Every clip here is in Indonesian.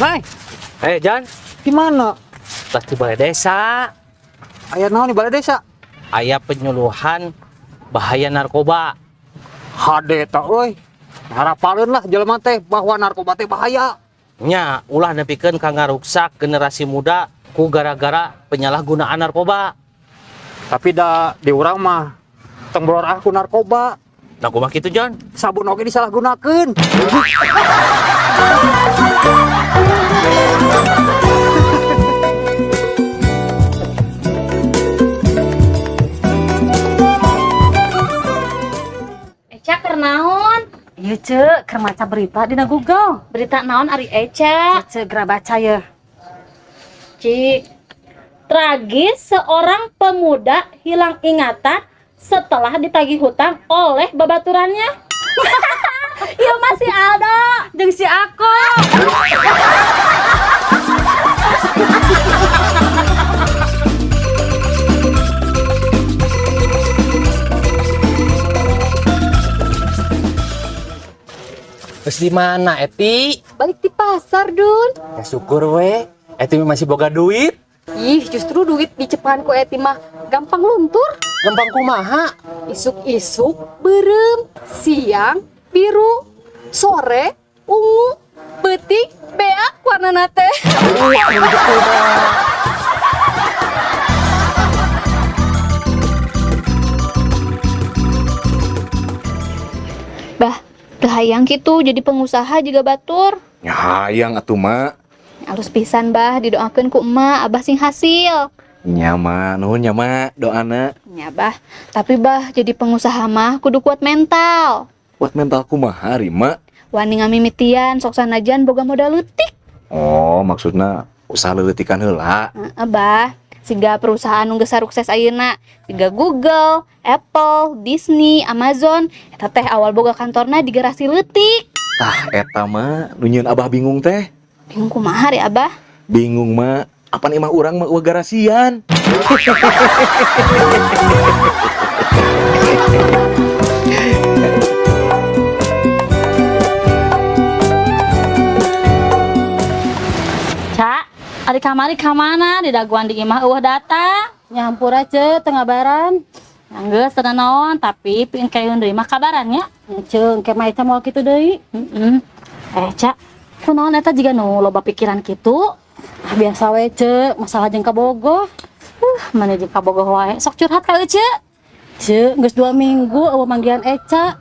Nay, Jan, gimana? tas di balai desa. Aya naon di balai desa? Aya penyuluhan bahaya narkoba. Hade ta euy. Harapareun lah jelema teh bahwa narkoba teh bahaya. Nya, ulah nepikeun ka ngaruksak generasi muda ku gara-gara penyalahgunaan narkoba. Tapi da di urang mah teng bror aku narkoba. Nah, kumaha kitu, Jon? Sabun oge disalahgunakeun. Eca keur naon? Iya cek, keur maca berita dina Google. Berita naon ari Eca? Cek geura baca ya. Cik, tragis seorang pemuda hilang ingatan setelah ditagih hutang oleh babaturannya. Ya masih ada. Jeung si aku. Terus di mana, Eti? Balik di pasar, Dun. Ya syukur we. Eti masih boga duit. Ih, justru duit di cepan ku Eti mah gampang luntur. Gampang kumaha? Isuk-isuk berem, siang biru, sore ungu, peuting beak warnana teh. Bah, hayang gitu jadi pengusaha juga batur. Ya hayang atuh mak. Halus pisan bah didoakeun ku emak abah sing hasil. Nyaman, nuhun nya mak doana. Ya bah, tapi bah jadi pengusaha mah kudu kuat mental. Buat mental kumaha ari mak. Wani ngamimitian sok sanajan boga modal leutik. Oh, maksudna usaha leulitikan heula. Bah, siga perusahaan nu geus sukses ayeuna, siga Google, Apple, Disney, Amazon, eta teh awal boga kantorna di garasi leutik. Tah eta mah nu nyieun abah bingung teh. Bingung kumaha ya abah? Bingung mak. Apa nih mah urang mah garasian. Cak, ari kamari ka mana? Di daguan di imah eueuh datang. Nyampur aja tengah baran. Anggeus teu naon, tapi pikeun kaeun deui mah kabaran nya. Ceung ke mah eta moal kitu deui. Cak, kunaon eta jiga nu loba pikiran kitu? Biasa we cek, masalah jeung kabogoh. Mana jeung kabogoh wae. Sok curhat ka Cek. Cek, geus 2 minggu eueuh manggihan Eca.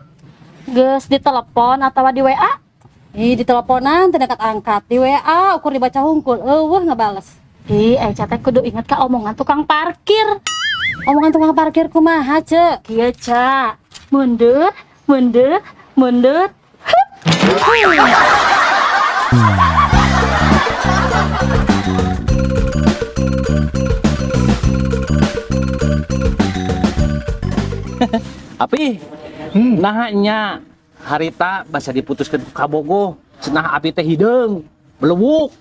Geus ditelepon atawa di WA? Di teleponan teu dekat angkat, di WA ukur dibaca hungkul, eueuh ngabales. Eca teh kudu inget ka omongan tukang parkir. Omongan tukang parkir kumaha, Cek? Kieu, Cak. Mundur, mundur, mundur. Api, nahanya harita basa diputuskeun ku kabogoh. Cenah api teh hideung, belewuk.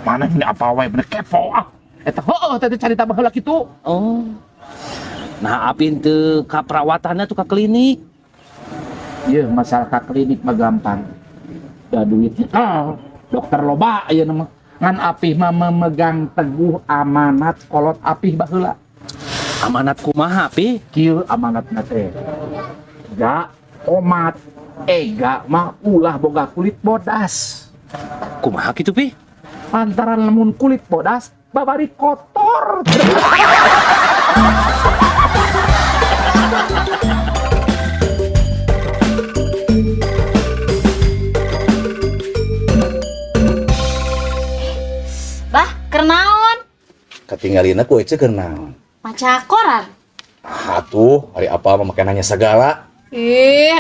Mana ini apa wae bener kepo ah. Eta heueuh teh carita baheula kitu. Oh. Nah, api teu ka perawatanna tuh ka klinik. Ieu masalah ka klinik mah gampang. Da duit. Dokter loba ayeuna mah. Ngan apih mah memegang teguh amanat kolot apih baheula. Amanat kumaha, Pi? Kieu amanatna teh. Ga omat ega mah ulah boga kulit bodas. Kumaha kitu, Pi? Lantaran lamun kulit bodas babari kotor. Bah, keur naon? Katinggalina ku ece keur naon? Maca koran. Atuh, hari apa mah make nanya segala.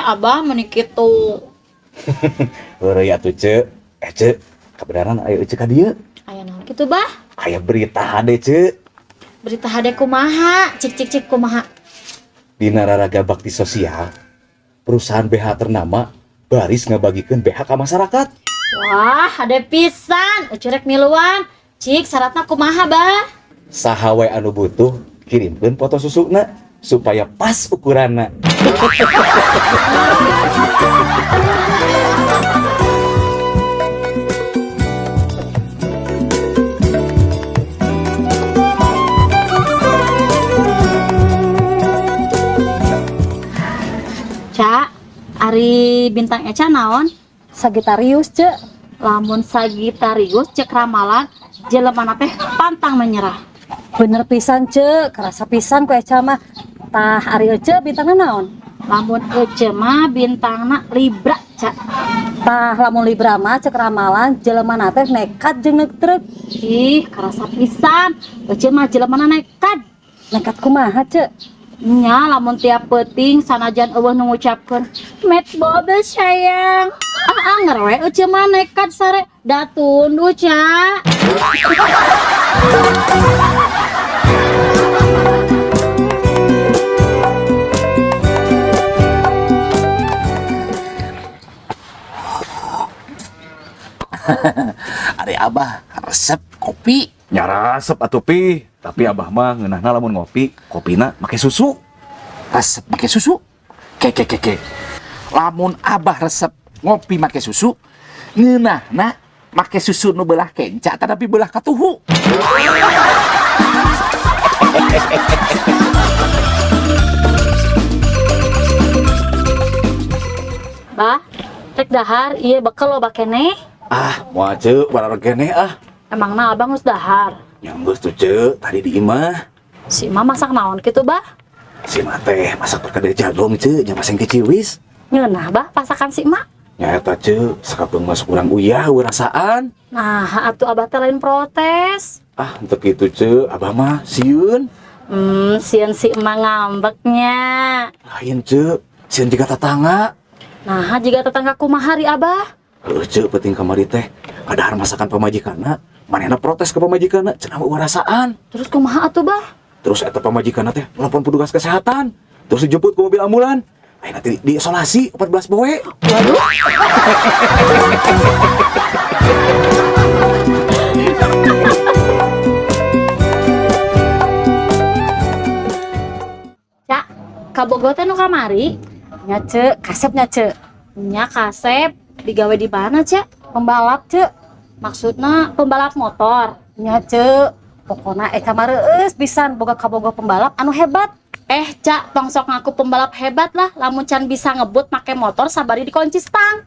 Abah meni kitu. Heureuy atuh ce. Ce, kabenaran aya ece ka dieu? Aya naon kitu, Bah? Aya berita hade ce. Berita hade kumaha? Cik kumaha? Dina Raraga Bakti Sosial, perusahaan BH ternama baris ngabagikeun BH ka masyarakat. Wah, hade pisan. Curek miluan. Cik, syaratna kumaha, Bah? Saha wae anu butuh, kirimkeun foto susukna supaya pas ukuranna. Ari bintang Eca naon? Sagittarius cek. Lamun Sagittarius cek ramalan jelema teh pantang menyerah. Bener pisan cek, kerasa pisan ku Eca mah. Tah ari cek bintangna naon? Lamun Ece mah bintangna Libra cak. Tah lamun Libra mah cek ramalan jelema teh nekat jeung neutrek. Ih, kerasa pisan. Ece mah jelema nekat. Nekat kumaha cek? Nya lamun tiap peuting sanajan eueuh nu ngucapkeun met bobel sayang. Anger we ece mah nekat sare datunduh ca. Ari abah resep kopi. Nyarasep atuh pi, tapi abah mah ngeunahna lamun ngopi, kopina make susu. Resep make susu. Ke. Lamun abah resep ngopi make susu, ngeunahna make susu nu beulah kenca tadapi beulah katuhu. Bah, rek dahar ieu bekel loba keneh. Ah, moal ceuk barang kene ah. Emangna abang geus dahar. Nyambus tuh ceuk tadi di imah. Si Mah masak naon kitu, Bah? Si mah teh masak perkedel jagong ceuk, nya maseng kiciwis. Ngeunah, Bah, pasakan si Mak. Nyata ceuk, sakapeung mas urang uyah rasaan. Nah, atuh abah teh lain protes. Ah, untuk itu ceuk, abah mah sieun. Sieun si Emak ngambeknya. Lain ceuk, sieun jiga tetangga. Nah, jika tetangga kumaha hari abah? Heuh ceuk penting kamari teh, padahal masakan pamajikanna, manehna protes ke pamajikanna, cenah warasaan. Terus kumaha atuh, Bah? Terus eta pamajikanna teh nelpon petugas kesehatan, terus dijemput ke mobil ambulan. Ayeuna teh diisolasi 14 poe. Waduh. Cak, kabogo teh nu kamari? Nya cek, kasepnya cek. Nya kasep digawe di mana, Cak? Pembalap cek. Maksudna pembalap motor. Nya cek. Pokona Eka mah reueus pisan boga kabogo pembalap anu hebat. Cak, tong sok ngaku pembalap hebat lah, lamun can bisa ngebut make motor sabari dikunci stang.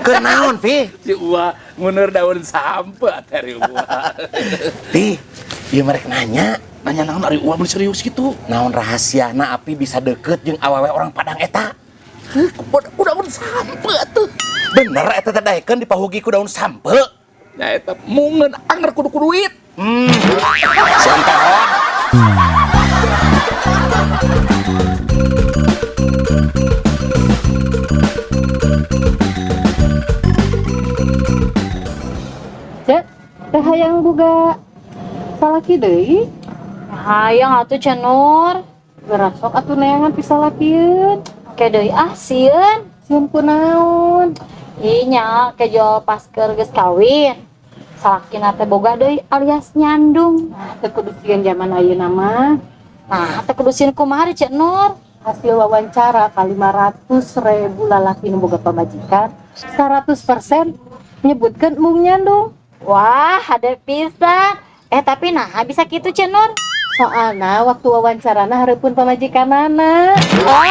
Kenaon, Pi? Si Uwa nguneur daun sampeu teh Uwa. Pi, ieu merek nanya naon ari Uwa mun serius gitu. Naon rahasiana api bisa deket jeung awewe orang Padang eta? Udah daun sampeu atuh. Bener eta teh daekeun dipahugi ku daun sampeu. Ya eta mungeun anger kudu duit. Santaon. Cek, teh hayang boga salaki deui. Hayang atuh Cenur. Gerasok atuh neangan pisalakieun. Ke deui sieun. Sieun kunaon? Nya kejual pasker geus kawin. Salakina teh boga deui alias nyandung. Teu kudu sieun zaman ayeuna mah. Nah, teh kudu sieun kumaha Cek Nur? Hasil wawancara ka 500.000 lalaki nu boga pamajikan 100% nyebutkeun mung nyandung. Wah, ada pisan. Tapi nah bisa kitu Cek Nur. Soalna waktu wawancarana hareupeun pamajikanana. Oh.